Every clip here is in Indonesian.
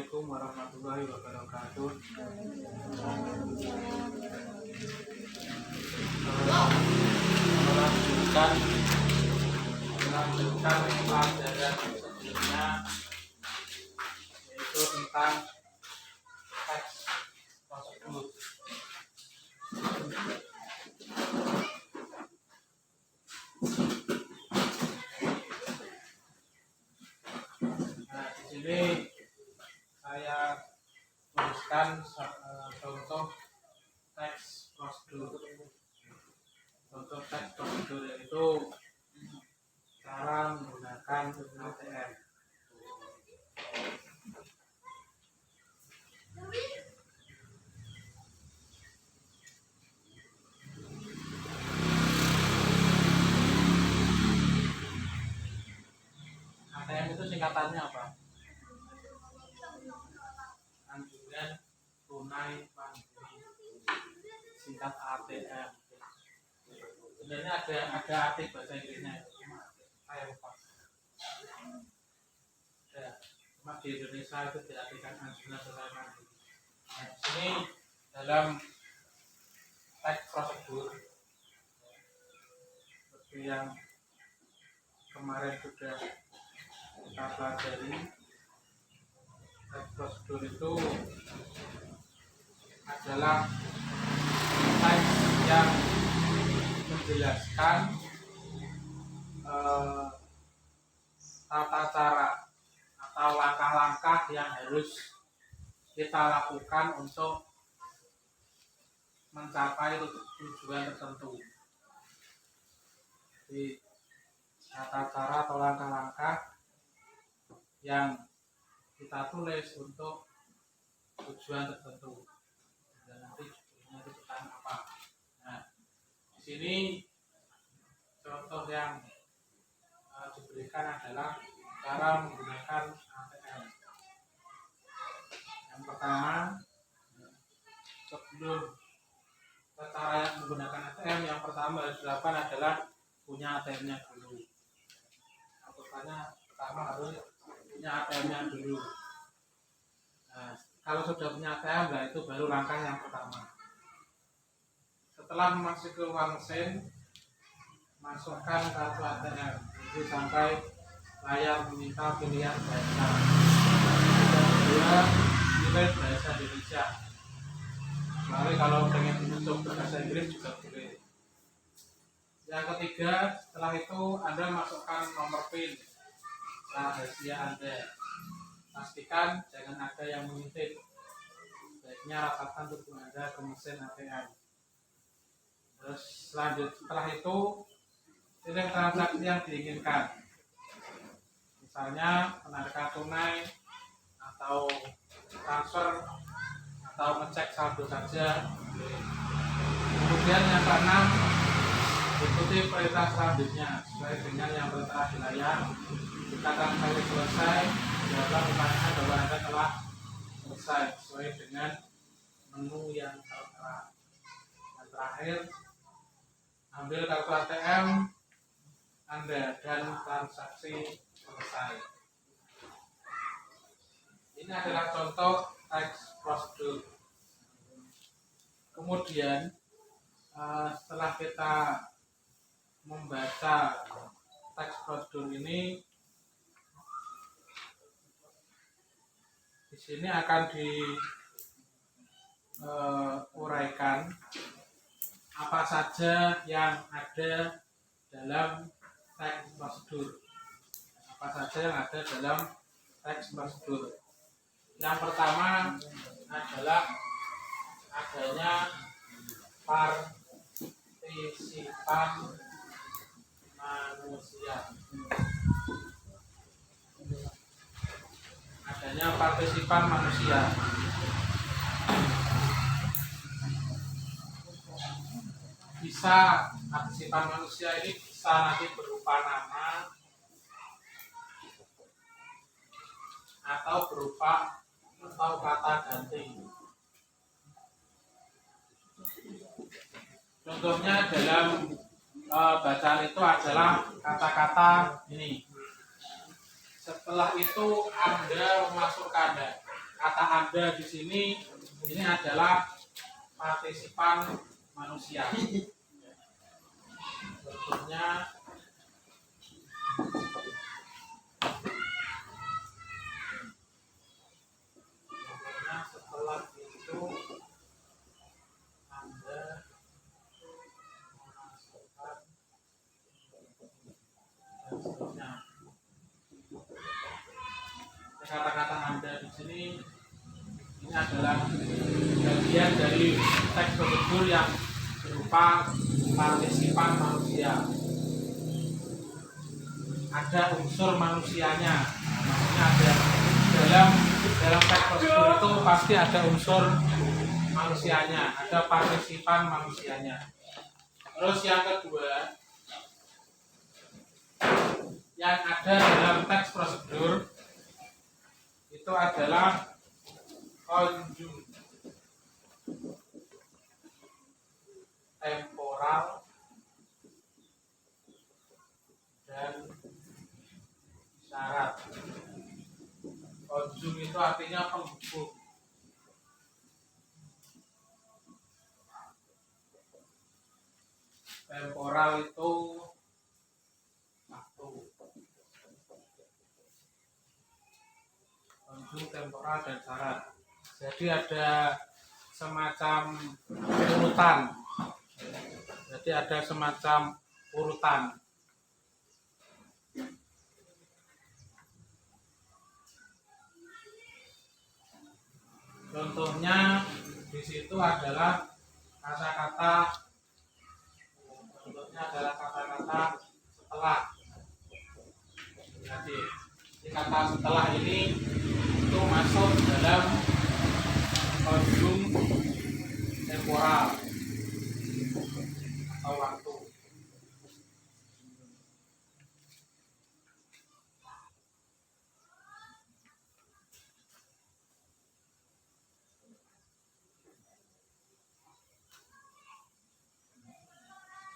Assalamualaikum warahmatullahi wabarakatuh. Melanjutkan pelajaran sebelumnya, yaitu tentang teks prosedur. Nah, di sini saya tuliskan contoh teks prosedur. Contoh teks prosedur yaitu cara menggunakan ATM. ATM itu singkatannya apa? Anjuran tunai mandiri, singkat ATM. Sebenarnya ada arti bahasa Inggrisnya, cuma saya lupa. Cuma di Indonesia itu diartikan anjuran tunai mandiri. Nah, di sini dalam teks prosedur seperti yang kemarin sudah kita pelajari, teks prosedur itu adalah teks yang menjelaskan tata cara atau langkah-langkah yang harus kita lakukan untuk mencapai tujuan tertentu. Jadi tata cara atau langkah-langkah yang kita tulis untuk tujuan tertentu. Dan nanti judulnya itu tentang apa. Nah, di sini contoh yang diberikan adalah cara menggunakan ATM. Yang pertama, sebelum cara menggunakan ATM, yang pertama harus dilakukan adalah punya ATM-nya dulu. Pertama harus punya ATM-nya dulu. Nah, kalau sudah punya ATM, nah itu baru langkah yang pertama. Setelah memasuki uang sen, masukkan kartu ATM, jadi sampai layar meminta pilihan bahasa. Yang kedua, pilih bahasa Indonesia. Lalu kalau pengen untuk bahasa Inggris juga boleh. Yang ketiga, setelah itu Anda masukkan nomor PIN rahasia Anda. Pastikan jangan ada yang mengintip. Sebaiknya rapatkan tubuh Anda ke mesin ATM. Terus setelah itu pilih transaksi yang diinginkan. Misalnya penarikan tunai atau transfer atau ngecek saldo saja. Kemudian yang keenam, ikuti perintah selanjutnya sesuai dengan yang tertera di layar. Tekan kali selesai, jawablah pertanyaan bahwa Anda telah selesai sesuai dengan menu yang tertera. Yang terakhir, ambil kartu ATM Anda dan transaksi selesai. Ini adalah contoh teks prosedur. Kemudian setelah kita membaca teks prosedur ini, di sini akan diuraikan apa saja yang ada dalam teks prosedur. Apa saja yang ada dalam teks prosedur. Yang pertama adalah adanya partisipan manusia. Adanya partisipan manusia. Bisa partisipan manusia ini bisa nanti berupa nama atau berupa kata ganti. Contohnya dalam bacaan itu adalah kata-kata ini. Setelah itu Anda memasukkan kata Anda di sini ini adalah partisipan manusia. Contohnya setelah itu Anda memasukkan dan seterusnya. Kata-kata Anda di sini ini adalah bagian dari teks prosedur yang berupa partisipan manusia. Ada unsur manusianya, maksudnya ada dalam teks prosedur itu pasti ada unsur manusianya, ada partisipan manusianya. Terus yang kedua, yang ada dalam teks prosedur itu adalah konjung temporal dan syarat. Konjung itu artinya penghubung. Temporal itu waktu. Konjung temporal dan syarat. Jadi ada semacam urutan. Jadi ada semacam urutan. Contohnya di situ adalah kata-kata. Contohnya adalah kata-kata setelah. Jadi kata setelah ini itu masuk dalam konjung temporal atau waktu.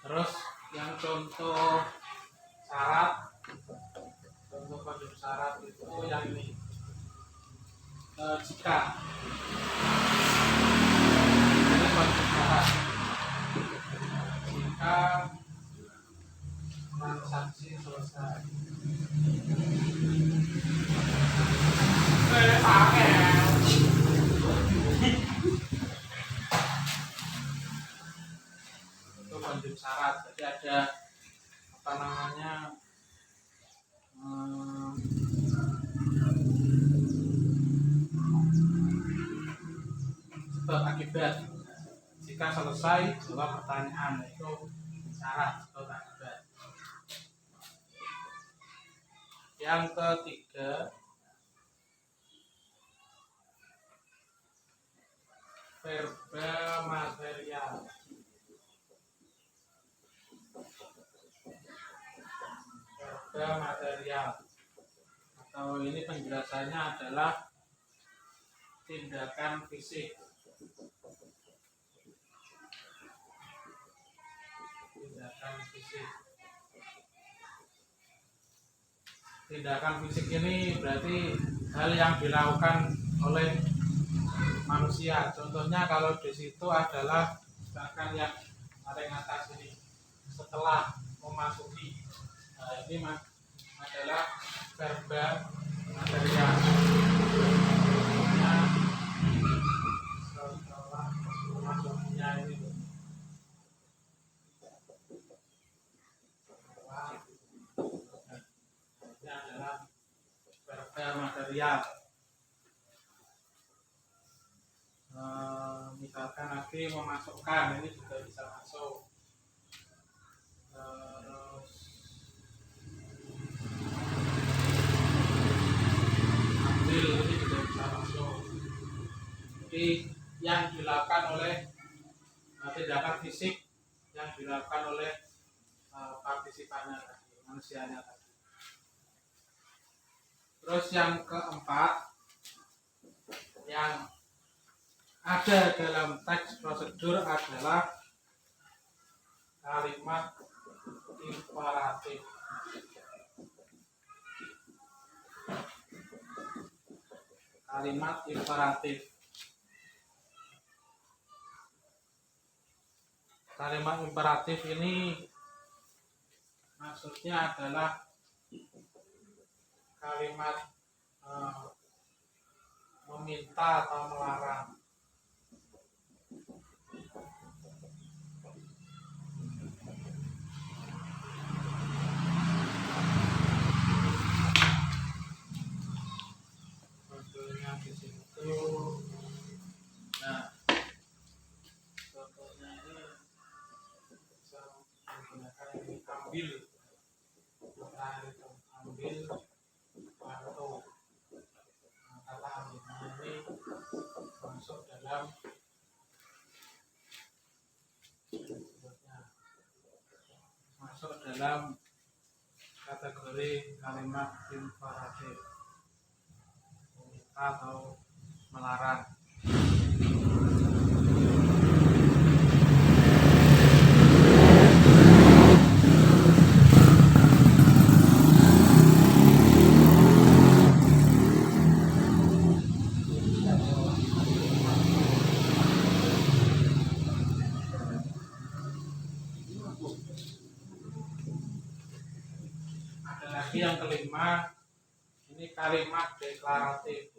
Terus yang contoh syarat, contoh konjung syarat itu yang ini. Jika ini konjung syarat, jika transaksi selesai. Itu konjung syarat. Jadi ada apa namanya, sebab akibat. Jika selesai jawab pertanyaan, itu syarat sebab akibat. Yang ketiga, verbal material. Verbal material atau ini penjelasannya adalah tindakan fisik. Tindakan fisik. Tindakan fisik ini berarti hal yang dilakukan oleh manusia. Contohnya kalau di situ adalah misalkan yang paling atas ini setelah memasuki. Nah, ini adalah verbal material. Setelah memasukinya ini. Ini adalah verbal material. Misalkan lagi memasukkan, ini juga bisa masuk. Terus ambil, ini juga bisa masuk. Jadi yang dilakukan oleh tindakan fisik yang dilakukan oleh partisipannya tadi, manusianya tadi. Terus yang keempat, yang ada dalam teks prosedur adalah kalimat imperatif. kalimat imperatif. Kalimat imperatif ini maksudnya adalah kalimat meminta atau melarang. Contohnya di situ, nah contohnya ini bisa menggunakan ini ambil, ambil atau kata ambilnya ini masuk dalam kategori kalimat imperatif, meminta atau melarang. Ada lagi yang kelima, ini kalimat deklaratif.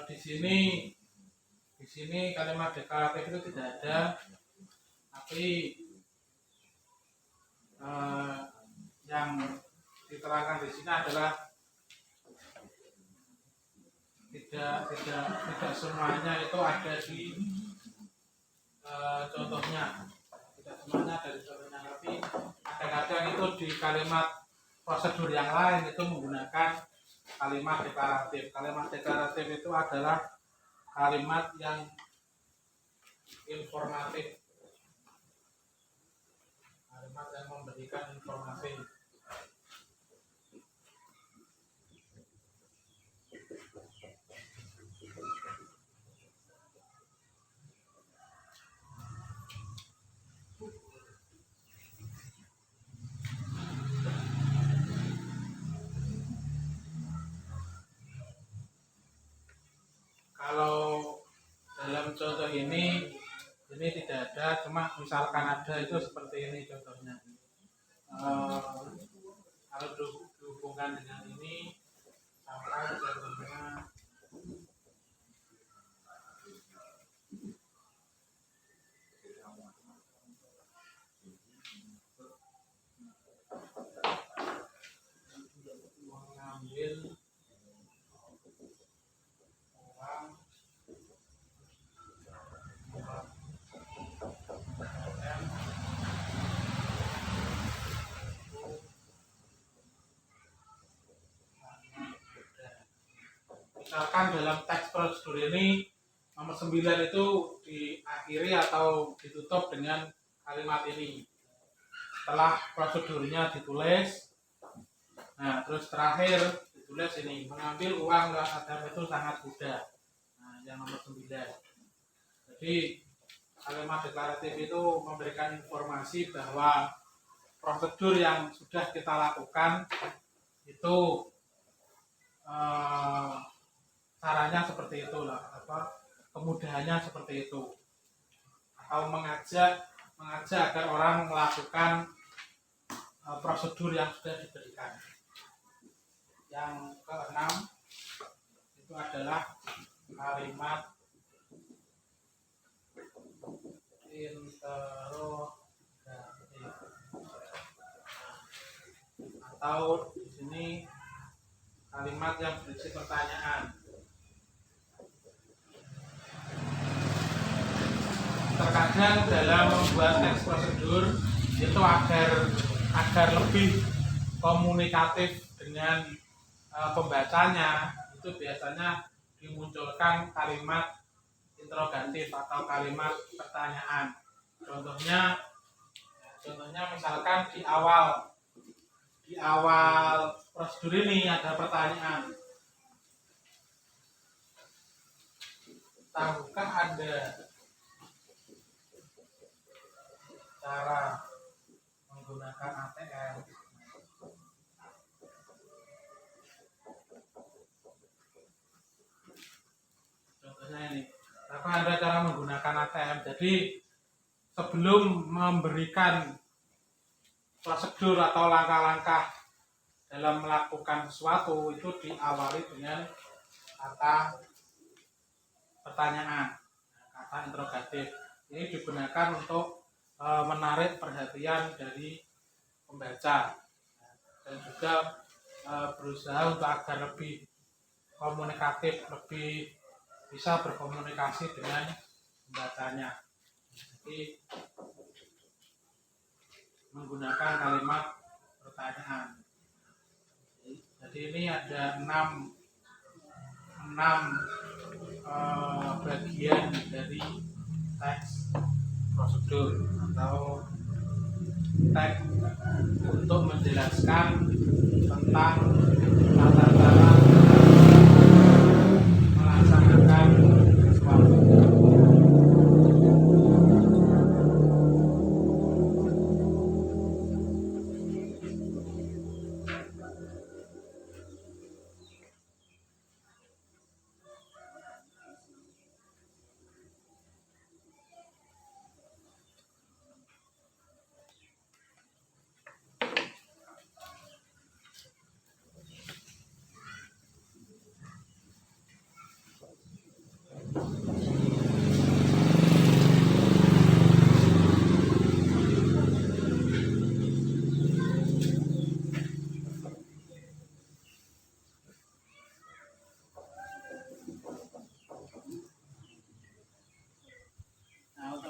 Di sini kalimat deklaratif itu tidak ada, tapi yang diterangkan di sini adalah tidak semuanya itu ada di contohnya, tidak semuanya ada di contohnya, tapi kadang-kadang itu di kalimat prosedur yang lain itu menggunakan kalimat deklaratif. Kalimat deklaratif itu adalah kalimat yang informatif, kalimat yang memberikan informasi. Kalau dalam contoh ini tidak ada, cuma misalkan ada itu seperti ini contohnya. Kalau dihubungkan dengan ini, misalkan contohnya mengambil uang misalkan dalam teks prosedur ini nomor 9 itu diakhiri atau ditutup dengan kalimat ini. Setelah prosedurnya ditulis, nah terus terakhir ditulis ini, mengambil uang Adam itu sangat mudah. Nah, yang nomor 9. Jadi kalimat deklaratif itu memberikan informasi bahwa prosedur yang sudah kita lakukan itu caranya seperti itulah, kemudahannya seperti itu, atau mengajak agar orang melakukan prosedur yang sudah diberikan. Yang keenam itu adalah kalimat interogatif, atau di sini kalimat yang berisi pertanyaan. Terkadang dalam membuat teks prosedur itu agar lebih komunikatif dengan pembacanya, itu biasanya dimunculkan kalimat interogatif atau kalimat pertanyaan. Contohnya misalkan di awal prosedur ini ada pertanyaan. Tahukah Anda cara menggunakan ATM. Contohnya ini, apa Anda cara menggunakan ATM? Jadi sebelum memberikan prosedur atau langkah-langkah dalam melakukan sesuatu itu diawali dengan kata pertanyaan, kata interrogatif. Ini digunakan untuk menarik perhatian dari pembaca dan juga berusaha untuk agar lebih komunikatif, lebih bisa berkomunikasi dengan pembacanya. Jadi menggunakan kalimat pertanyaan. Jadi ini ada 6 bagian dari teks prosedur atau teks untuk menjelaskan tentang tata cara melaksanakan sesuatu.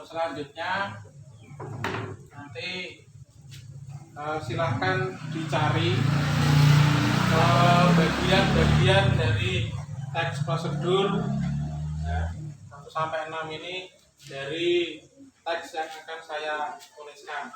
Selanjutnya nanti silahkan dicari bagian-bagian dari teks prosedur 1 sampai 6 ini dari teks yang akan saya tuliskan.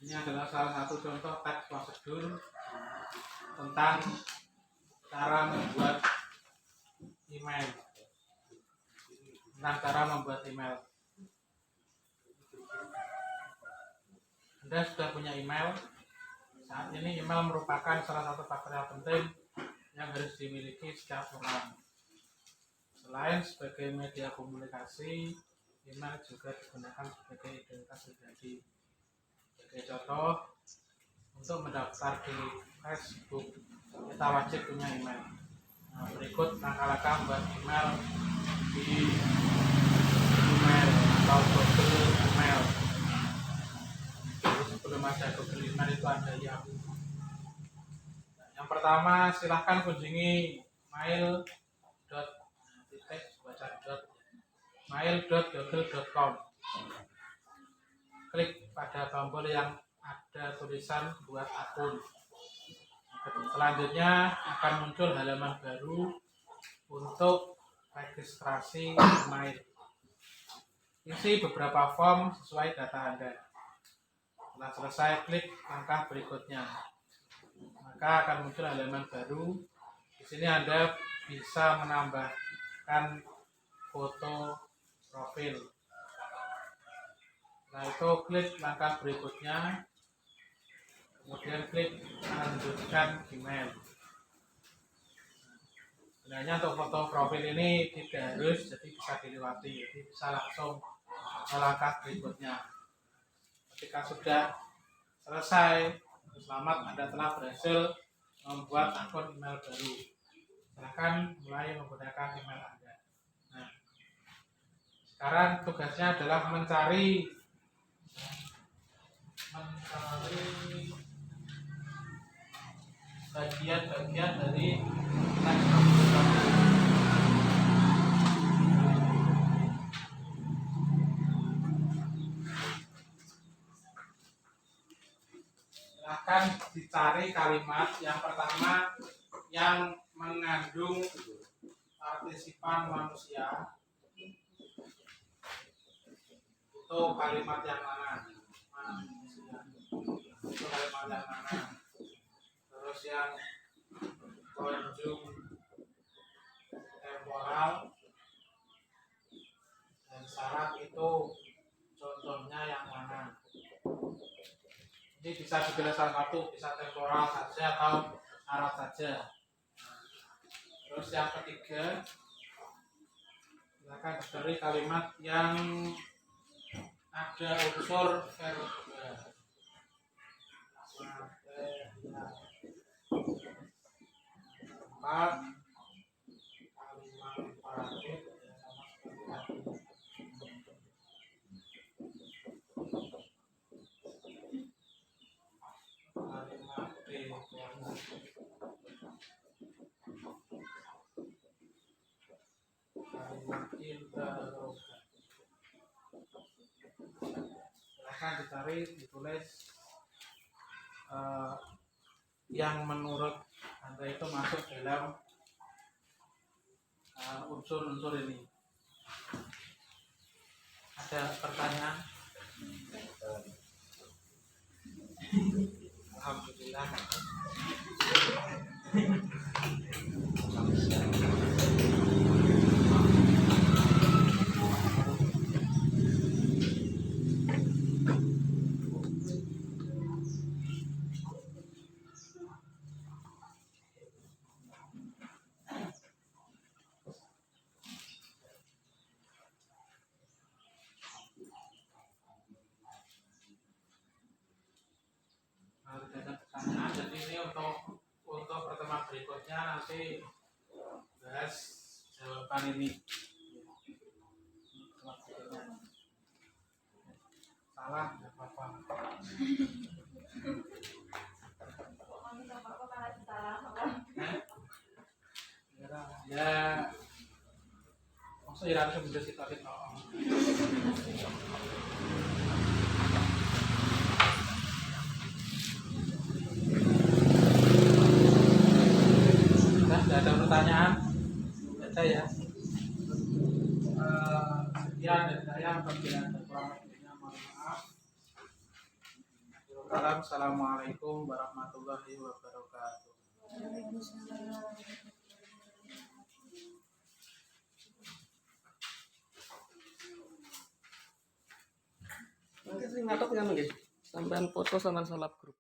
Ini adalah salah satu contoh teks prosedur tentang cara membuat email. Anda sudah punya email. Saat ini email merupakan salah satu faktor yang penting yang harus dimiliki setiap orang. Selain sebagai media komunikasi, email juga digunakan sebagai identitas pribadi. Sebagai contoh, untuk mendaftar di Facebook, kita wajib punya email. Nah, berikut langkah-langkah membuat email di email atau Google Email. Jadi sebelum ada Google Email itu ada Yahoo. Yang pertama, silahkan kunjungi mail.google.com. Klik pada tombol yang ada tulisan buat akun. Selanjutnya akan muncul halaman baru untuk registrasi email. Isi beberapa form sesuai data Anda. Setelah selesai, klik langkah berikutnya. Maka akan muncul halaman baru. Di sini Anda bisa menambahkan foto profil. Setelah itu klik langkah berikutnya. Kemudian klik lanjutkan email. Sebenarnya untuk foto profil ini tidak harus, jadi bisa dilewati, jadi bisa langsung ke langkah berikutnya. Ketika sudah selesai, selamat, Anda telah berhasil membuat akun email baru. Silahkan mulai menggunakan email Anda. Nah, sekarang tugasnya adalah mencari bagian-bagian dari teks prosedur. Silahkan dicari kalimat yang pertama yang mengandung arti kepartisipan manusia itu kalimat yang mana? Manusia itu kalimat yang mana? Terus yang konjung temporal dan syarat itu contohnya yang mana? Ini bisa dipilih salah satu, bisa temporal saja atau syarat saja. Terus yang ketiga, silakan dari kalimat yang ada unsur verbal. Empat kalimat imperatif sama kalimat definisi, kalimat interrogatif. Silakan dicari, ditulis yang menurut Anda itu masuk dalam unsur-unsur ini. Ada pertanyaan? Alhamdulillah. Ada pertanyaan, jadi ini untuk pertemuan berikutnya nanti bahas jawaban ini. Salah nggak apa-apa. Ya, maksudnya harus menjadi situasi Tidak ada pertanyaan, baca ya. Sekian dari saya, apabila ada kurang lebihnya mohon maaf. Assalamualaikum warahmatullahi wabarakatuh. Nanti sing ngatot kan nggih. Sampean foto sampean salap grup.